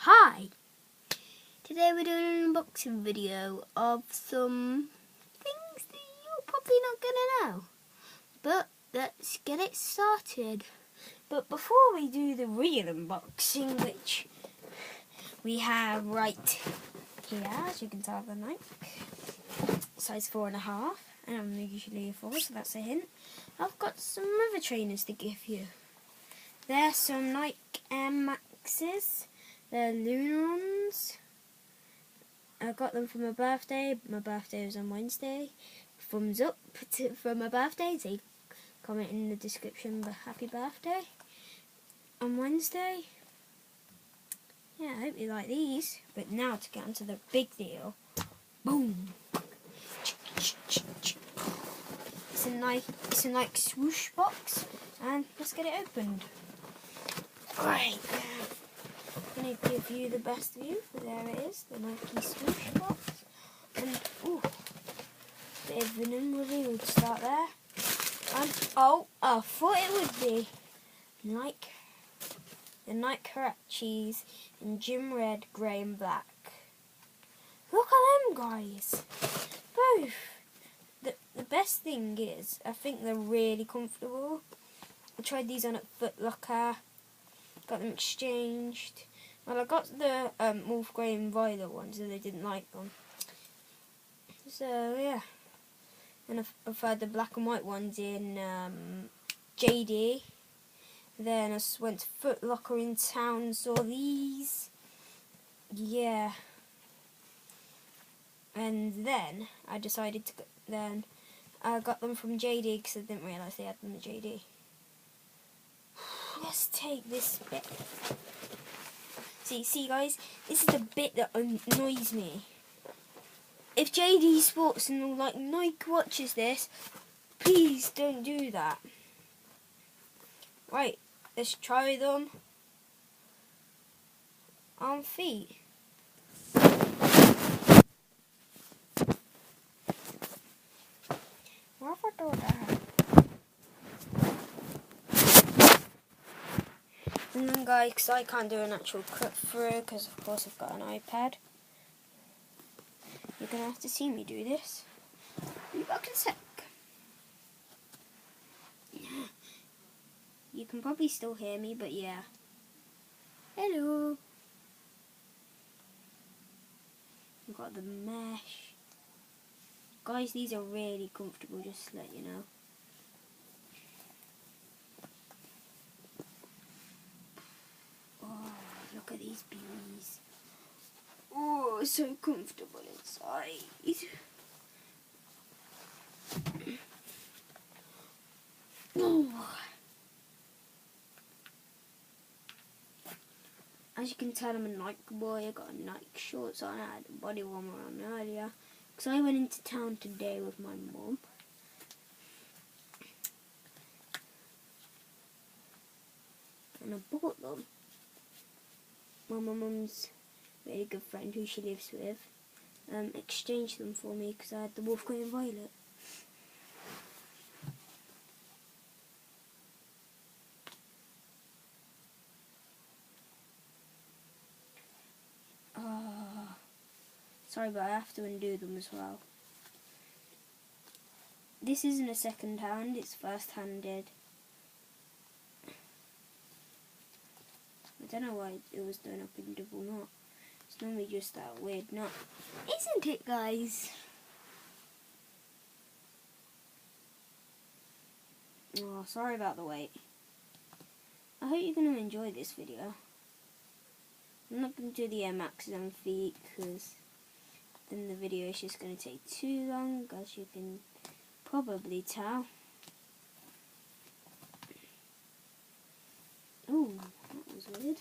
Hi! Today we're doing an unboxing video of some things that you're probably not going to know. But let's get it started. But before we do the real unboxing, which we have right here, as you can tell the Nike, size 4.5, and I'm usually a 4, so that's a hint. I've got some other trainers to give you. There's some Nike Air Maxes. They're lunar ones. I got them for my birthday. My birthday was on Wednesday. Thumbs up for my birthday. Say, comment in the description, but happy birthday on Wednesday. Yeah, I hope you like these. But now to get onto the big deal. Boom! It's a Nike swoosh box, and let's get it opened. Right. I'm going to give you the best view. There it is, the Nike swoosh box. And, ooh, bit of venom really would start there. And, oh, I thought it would be the Nike Huaraches in gym red, grey and black. Look at them guys. Both. The best thing is, I think they're really comfortable. I tried these on at Foot Locker. Got them exchanged. Well, I got the wolf grey and violet ones and they didn't like them. So, yeah. And I've had the black and white ones in JD. Then I went to Foot Locker in town, saw these. Yeah. And then I decided to then I got them from JD because I didn't realise they had them at JD. Let's take this bit. See guys, this is the bit that annoys me. If JD Sports and all like Nike watches this, please don't do that. Right, let's try them on feet. And then guys, because I can't do an actual cut through, because of course I've got an iPad, you're going to have to see me do this. Be back in a sec. You can probably still hear me, but yeah. Hello. We've got the mesh. Guys, these are really comfortable, just to let you know. Look at these beauties. Oh, so comfortable inside. Oh. As you can tell, I'm a Nike boy. I got a Nike shorts on. I had a body warmer on earlier. Because I went into town today with my mum. And I bought them. Well, my mum's really good friend who she lives with exchanged them for me because I had the wolf grey and violet. Sorry, but I have to undo them as well. This isn't a second hand, it's first handed. I don't know why it was done up in double knot. It's normally just that weird knot. Isn't it, guys? Oh, sorry about the wait. I hope you're going to enjoy this video. I'm not going to do the Air Maxes on feet because then the video is just going to take too long, as you can probably tell. Ooh, that was weird.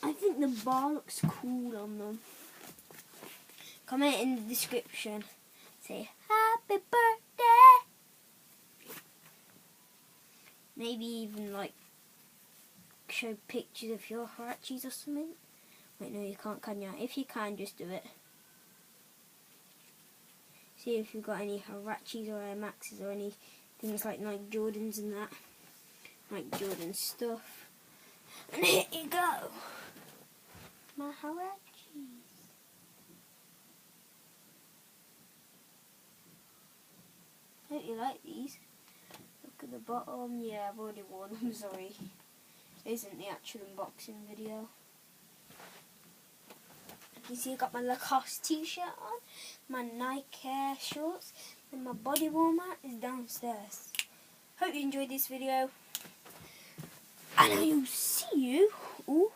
I think the bar looks cool on them. Comment in the description. Say happy birthday. Maybe even like show pictures of your Huaraches or something. Wait, no, you can't, can you? If you can, just do it. See if you've got any Huaraches or Air Maxes or anything things like Nike Jordans and that. Nike Jordan stuff. And here you go. My Huaraches. Hope you like these. Look at the bottom. Yeah, I've already worn them, sorry. This isn't the actual unboxing video. You see I got my Lacoste t-shirt on, my Nike Air shorts, and my body warmer is downstairs. Hope you enjoyed this video. And I will see you all